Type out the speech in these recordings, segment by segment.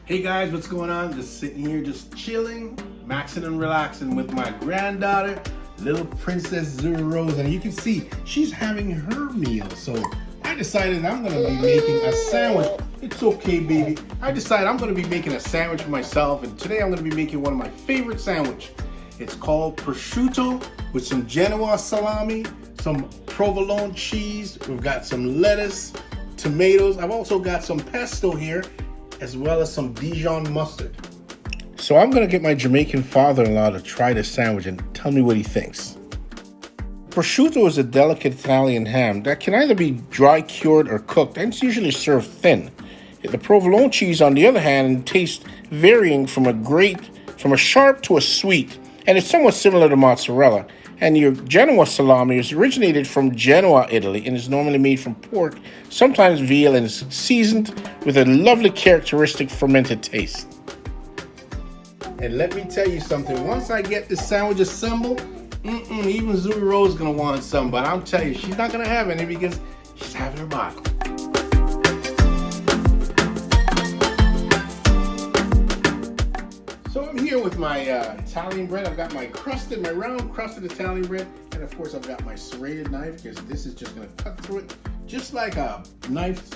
Hey guys, what's going on? Just sitting here, just chilling, maxing and relaxing with my granddaughter, little Princess Zuru Rose, and you can see she's having her meal. So I decided I'm gonna be making a sandwich. It's okay, baby. I decided I'm gonna be making a sandwich for myself, and today I'm gonna be making one of my favorite sandwich. It's called prosciutto with some Genoa salami, some provolone cheese. We've got some lettuce, tomatoes. I've also got some pesto here, as well as some Dijon mustard. So I'm gonna get my Jamaican father-in-law to try this sandwich and tell me what he thinks. Prosciutto is a delicate Italian ham that can either be dry cured or cooked, and it's usually served thin. The provolone cheese, on the other hand, tastes varying from a sharp to a sweet, and it's somewhat similar to mozzarella. And your Genoa salami is originated from Genoa, Italy, and is normally made from pork, sometimes veal, and is seasoned with a lovely characteristic fermented taste. And let me tell you something, once I get this sandwich assembled, even Zuru Rose is gonna want some, but I'll tell you, she's not gonna have any because she's having her bottle. So I'm here with my Italian bread. I've got my round crusted Italian bread, and of course I've got my serrated knife because this is just gonna cut through it, just like a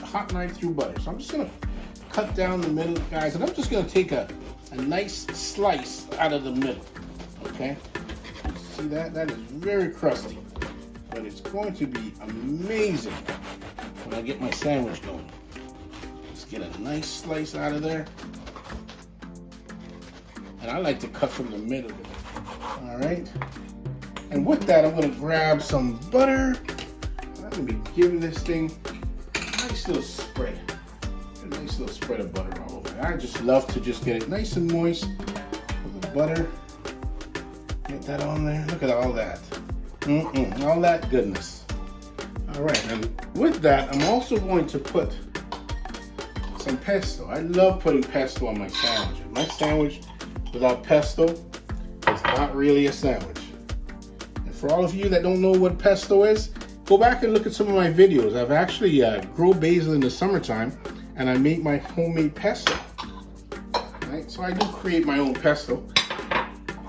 hot knife through butter. So I'm just gonna cut down the middle, guys, and I'm just gonna take a nice slice out of the middle, okay? See that? That is very crusty, but it's going to be amazing when I get my sandwich going. Let's get a nice slice out of there. And I like to cut from the middle. All right. And with that, I'm gonna grab some butter. I'm gonna be giving this thing a nice little spread. A nice little spread of butter all over. I just love to just get it nice and moist with the butter. Get that on there. Look at all that. All that goodness. All right. And with that, I'm also going to put some pesto. I love putting pesto on my sandwich. My sandwich without pesto, it's not really a sandwich. And for all of you that don't know what pesto is, go back and look at some of my videos. I've actually grow basil in the summertime, and I make my homemade pesto. Right? So I do create my own pesto.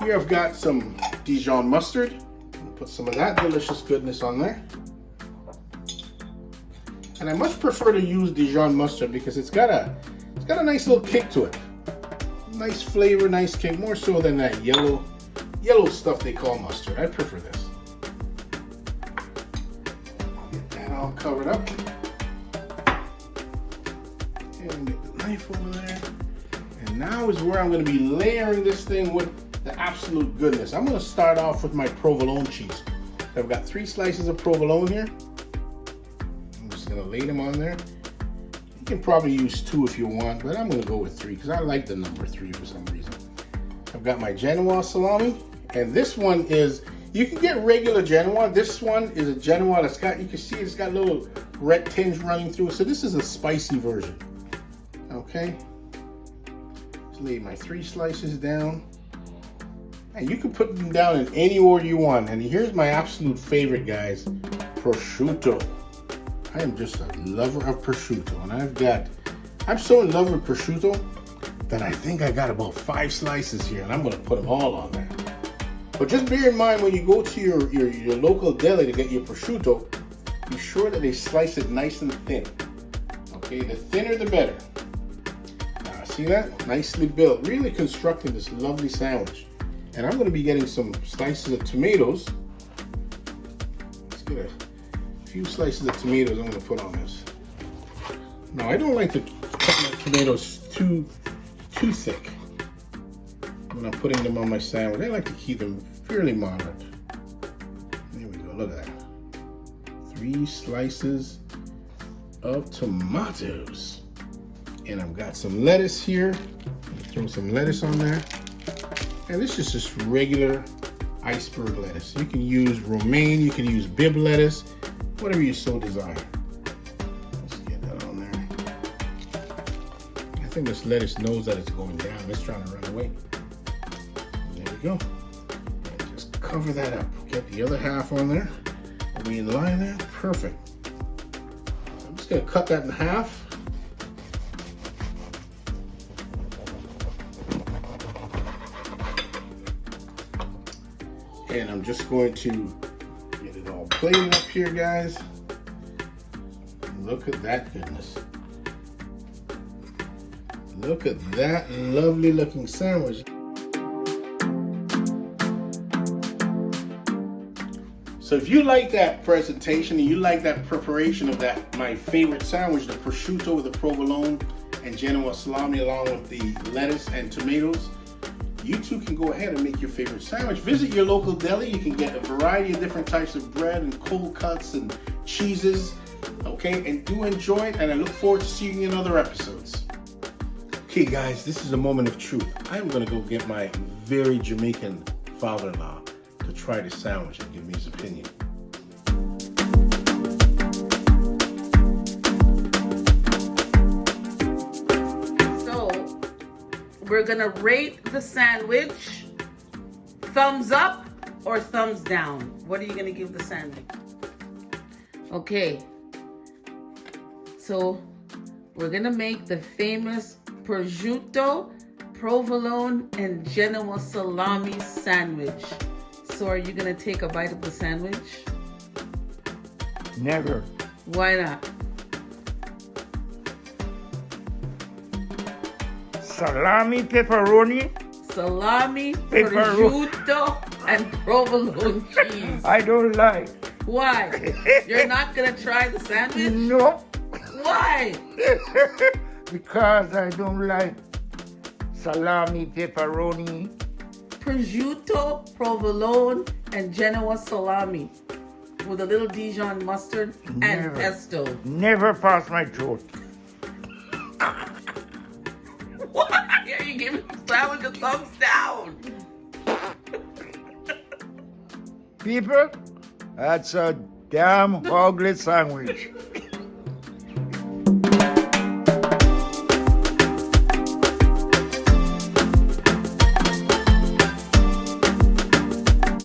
Here I've got some Dijon mustard. I'll put some of that delicious goodness on there. And I much prefer to use Dijon mustard because it's got a nice little kick to it. Nice flavor, nice kick, more so than that yellow stuff they call mustard. I prefer this. Get that all covered up. And get the knife over there. And now is where I'm going to be layering this thing with the absolute goodness. I'm going to start off with my provolone cheese. I've got 3 slices of provolone here. I'm just going to lay them on there. You can probably use 2 if you want, but I'm gonna go with 3 because I like the number 3 for some reason. I've got my Genoa salami, and this one is, you can get regular Genoa. This one is a Genoa that's got, you can see it's got a little red tinge running through it. So this is a spicy version. Okay. Just lay my 3 slices down. And you can put them down in any order you want. And here's my absolute favorite, guys, prosciutto. I am just a lover of prosciutto, and I'm so in love with prosciutto that I think I got about 5 slices here, and I'm gonna put them all on there. But just bear in mind when you go to your local deli to get your prosciutto, be sure that they slice it nice and thin. Okay, the thinner the better. Now, see that? Nicely built, really constructing this lovely sandwich. And I'm gonna be getting some slices of tomatoes. Let's get a few slices of tomatoes I'm going to put on this. Now I don't like to cut my tomatoes too thick when I'm putting them on my sandwich. I like to keep them fairly moderate. There we go, look at that. 3 slices of tomatoes. And I've got some lettuce here. Throw some lettuce on there. And this is just regular iceberg lettuce. You can use romaine, you can use bib lettuce, whatever you so desire. Let's get that on there. I think this lettuce knows that it's going down. It's trying to run away. There we go. And just cover that up. Get the other half on there. Are we in line there? Perfect. I'm just gonna cut that in half. And I'm just going to get it all plated up here, guys. Look at that goodness. Look at that lovely looking sandwich. So if you like that presentation and you like that preparation of that, my favorite sandwich, the prosciutto with the provolone and Genoa salami along with the lettuce and tomatoes, you too can go ahead and make your favorite sandwich. Visit your local deli. You can get a variety of different types of bread and cold cuts and cheeses. Okay, and do enjoy it, and I look forward to seeing you in other episodes. Okay guys, this is a moment of truth. I'm gonna go get my very Jamaican father-in-law to try the sandwich and give me his opinion. So, we're gonna rate the sandwich. Thumbs up or thumbs down? What are you gonna give the sandwich? Okay. So, we're gonna make the famous prosciutto, provolone, and Genoa salami sandwich. So, are you gonna take a bite of the sandwich? Never. Why not? Salami, pepperoni. Salami, Pepperoni. prosciutto, and provolone cheese. I don't like. Why? You're not gonna try the sandwich? No. Why? Because I don't like salami, pepperoni. Prosciutto, provolone, and Genoa salami with a little Dijon mustard and Never. pesto. Never pass my throat. Why are you giving the sandwich a thumbs down? People, that's a damn ugly sandwich.